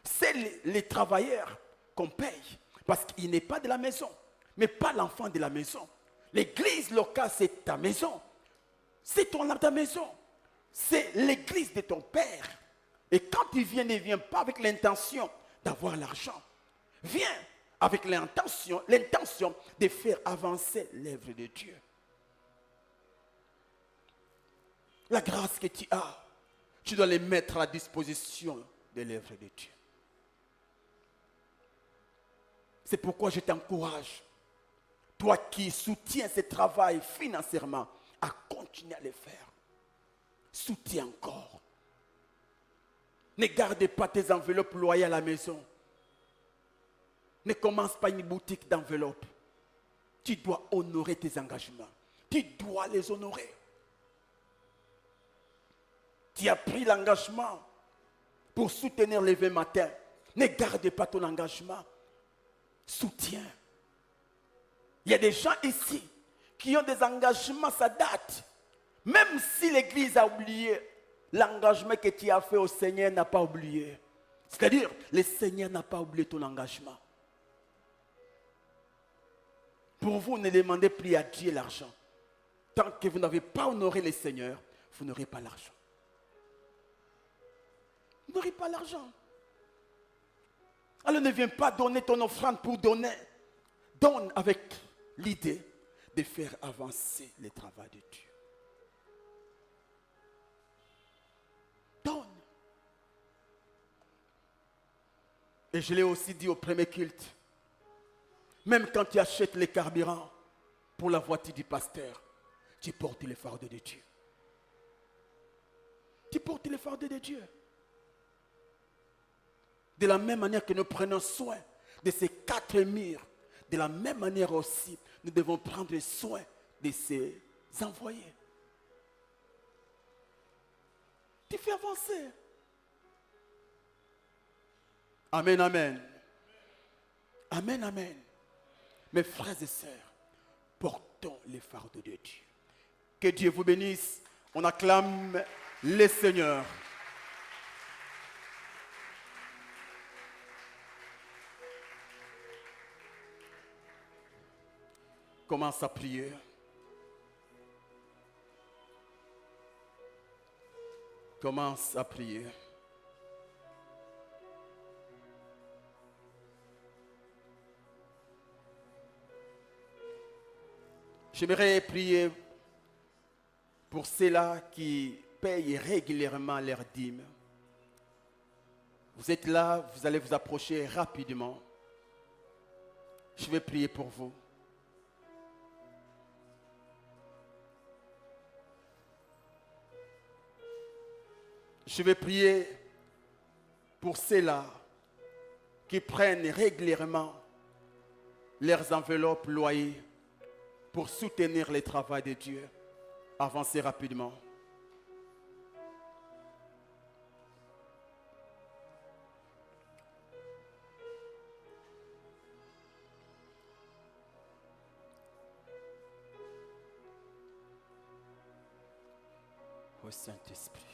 C'est les travailleurs qu'on paye parce qu'il n'est pas de la maison, mais pas l'enfant de la maison. L'église locale, c'est ta maison. C'est ta maison. C'est l'église de ton père. Et quand tu viens, ne viens pas avec l'intention d'avoir l'argent. Viens avec l'intention de faire avancer l'œuvre de Dieu. La grâce que tu as, tu dois les mettre à la disposition de l'œuvre de Dieu. C'est pourquoi je t'encourage, toi qui soutiens ce travail financièrement, à continuer à le faire. Soutiens encore. Ne garde pas tes enveloppes loyales à la maison. Ne commence pas une boutique d'enveloppes. Tu dois honorer tes engagements. Tu dois les honorer. Tu as pris l'engagement pour soutenir l'éveil matin. Ne garde pas ton engagement. Soutiens. Il y a des gens ici qui ont des engagements, ça date. Même si l'Église a oublié, l'engagement que tu as fait au Seigneur n'a pas oublié. C'est-à-dire, le Seigneur n'a pas oublié ton engagement. Pour vous, ne demandez plus à Dieu l'argent. Tant que vous n'avez pas honoré le Seigneur, vous n'aurez pas l'argent. Vous n'aurez pas l'argent. Alors ne viens pas donner ton offrande pour donner. Donne avec l'idée de faire avancer le travail de Dieu. Donne. Et je l'ai aussi dit au premier culte. Même quand tu achètes les carburants pour la voiture du pasteur, tu portes le fardeau de Dieu. Tu portes le fardeau de Dieu. De la même manière que nous prenons soin de ces 4 murs, de la même manière aussi, nous devons prendre soin de ces envoyés. Tu fais avancer. Amen, amen. Amen, amen. Mes frères et sœurs, portons les fardeaux de Dieu. Que Dieu vous bénisse. On acclame le Seigneur. Commence à prier. Commence à prier. J'aimerais prier pour ceux-là qui payent régulièrement leurs dîmes. Vous êtes là, vous allez vous approcher rapidement. Je vais prier pour vous. Je vais prier pour ceux-là qui prennent régulièrement leurs enveloppes loyers pour soutenir le travail de Dieu. Avancez rapidement. Ô Saint-Esprit.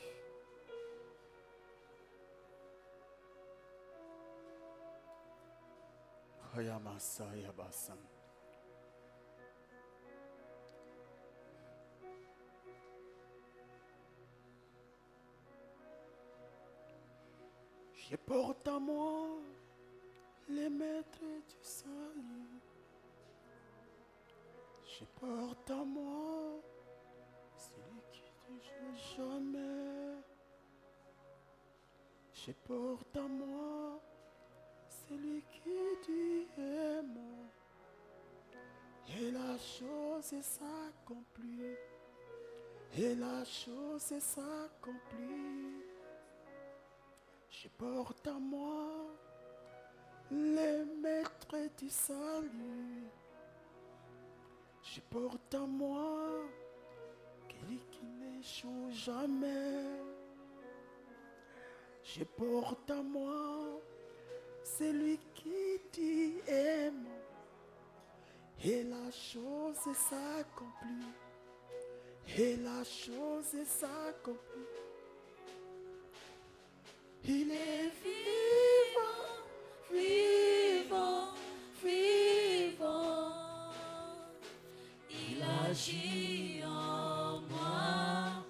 Je porte à moi les maîtres du salut. Je porte à moi celui qui ne joue jamais. Je porte à moi celui qui dit aime. Et la chose s'accomplit. Et la chose s'accomplit. Je porte à moi les maîtres du salut. Je porte à moi celui qui n'échoue jamais. Je porte à moi celui qui dit aime. Et la chose s'accomplit. Et la chose s'accomplit. Il est Vivant, vivant, vivant. Il agit en moi.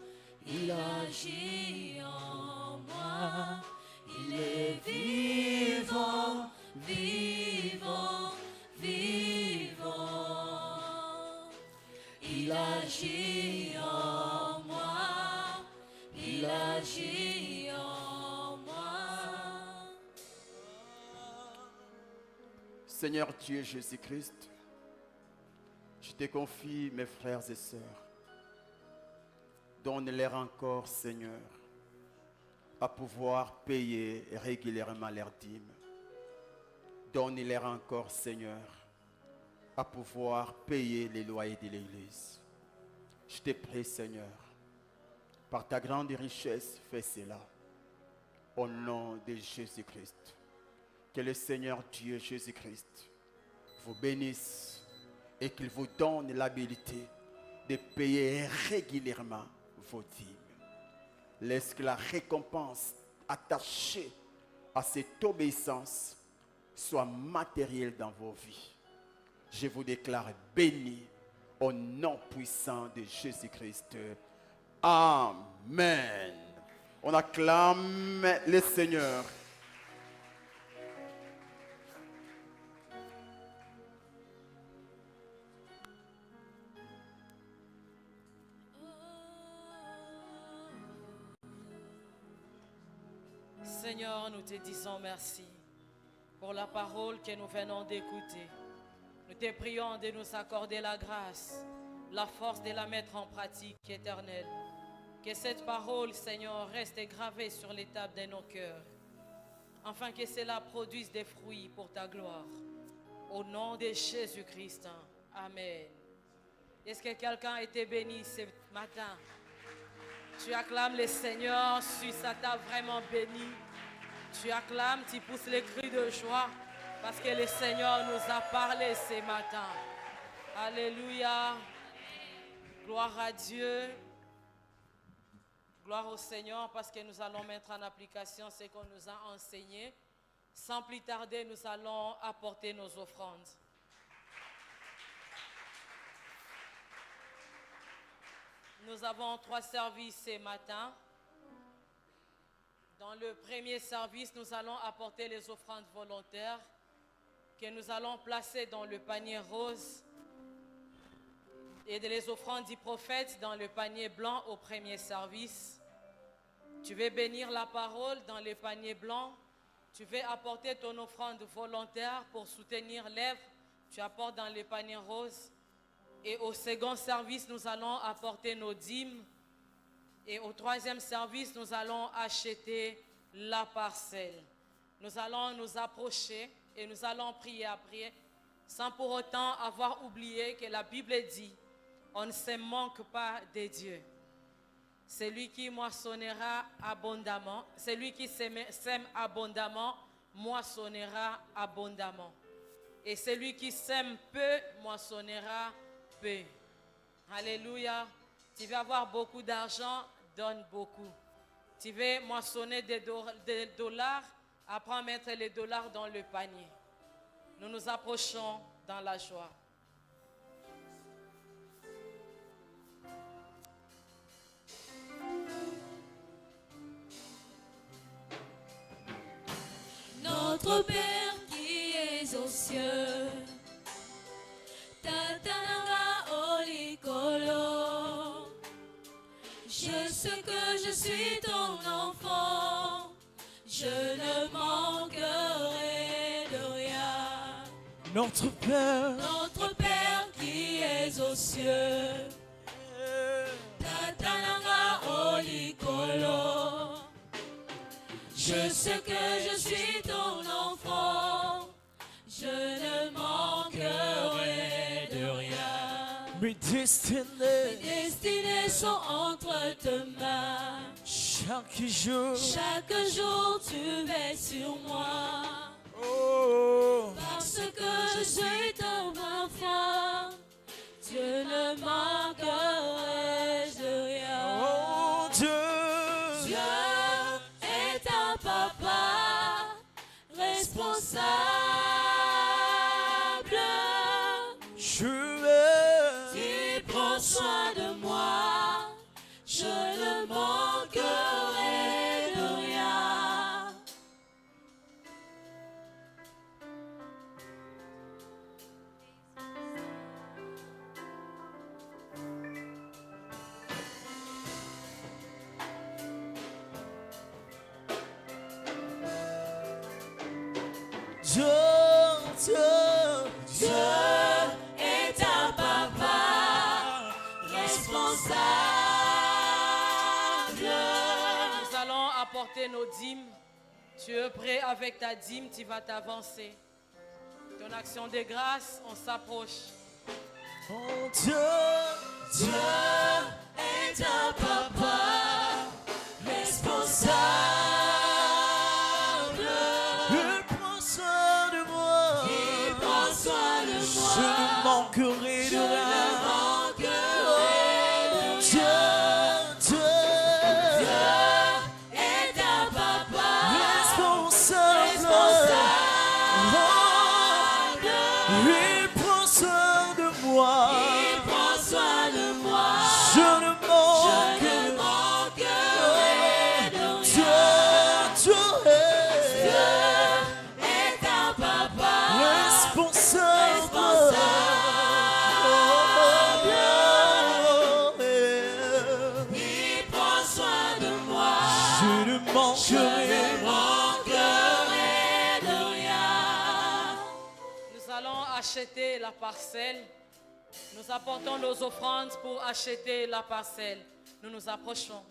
Il agit en moi. Il est vivant, vivant, vivant. Il agit en moi. Il agit en moi. Seigneur Dieu Jésus-Christ, je te confie mes frères et sœurs. Donne-leur encore, Seigneur, à pouvoir payer régulièrement leurs dîmes. Donne-leur encore, Seigneur, à pouvoir payer les loyers de l'Église. Je te prie, Seigneur, par ta grande richesse, fais cela. Au nom de Jésus-Christ. Que le Seigneur Dieu Jésus-Christ vous bénisse et qu'il vous donne l'habilité de payer régulièrement vos dîmes. Laisse que la récompense attachée à cette obéissance soit matérielle dans vos vies. Je vous déclare bénis au nom puissant de Jésus-Christ. Amen. On acclame le Seigneur. Seigneur, nous te disons merci pour la parole que nous venons d'écouter. Nous te prions de nous accorder la grâce, la force de la mettre en pratique, éternelle. Que cette parole, Seigneur, reste gravée sur les tables de nos cœurs, afin que cela produise des fruits pour ta gloire. Au nom de Jésus-Christ, amen. Est-ce que quelqu'un a été béni ce matin? Tu acclames le Seigneur, si ça t'a vraiment béni. Tu acclames, tu pousses les cris de joie, parce que le Seigneur nous a parlé ce matin. Alléluia. Gloire à Dieu. Gloire au Seigneur, parce que nous allons mettre en application ce qu'on nous a enseigné. Sans plus tarder, nous allons apporter nos offrandes. Nous avons 3 services ce matin. Dans le premier service, nous allons apporter les offrandes volontaires que nous allons placer dans le panier rose et les offrandes du prophète dans le panier blanc au premier service. Tu veux bénir la parole dans le panier blanc. Tu veux apporter ton offrande volontaire pour soutenir l'œuvre. Tu apportes dans le panier rose. Et au second service, nous allons apporter nos dîmes. Et au troisième service, nous allons acheter la parcelle. Nous allons nous approcher et nous allons prier après, sans pour autant avoir oublié que la Bible dit, on ne se manque pas de Dieu. Celui qui moissonnera abondamment, celui qui sème abondamment, moissonnera abondamment. Et celui qui sème peu, moissonnera peu. Alléluia. Tu veux avoir beaucoup d'argent, donne beaucoup. Tu veux moissonner des dollars, apprends à mettre les dollars dans le panier. Nous nous approchons dans la joie. Notre Père qui es aux cieux, Tatananga Olikolo, je sais que je suis ton enfant, je ne manquerai de rien. Notre Père, Notre Père qui es aux cieux, Tatananga Olikolo, je sais que je suis ton enfant, je ne manquerai de rien. mes destinées, Mes destinées sont entre tes mains. chaque jour, Tu veilles sur moi. oh, Parce que je suis ton enfant, Dieu ne manquerai de rien. oh Dieu, Dieu est un papa responsable. Tu prends soin de moi, je ne manquerai de rien. Dieu, Dieu est un papa responsable. Nous allons apporter nos dîmes. Tu es prêt avec ta dîme, tu vas t'avancer. Ton action de grâce, on s'approche. Mon Dieu, Dieu est un papa responsable. il prend soin de moi. Il prend soin de moi. Je ne manquerai Je de ne rien. manquerai de Dieu, rien. Dieu, Dieu est un papa responsable. Il prend soin de moi. Il prend soin de moi. Je ne Je ne manquerai manquerai de Dieu, rien. Dieu Dieu est un papa responsable. Il prend soin de moi. Je ne Je manquerai. ne manquerai de rien. Nous allons acheter la parcelle. Nous apportons nos offrandes pour acheter la parcelle. Nous nous approchons.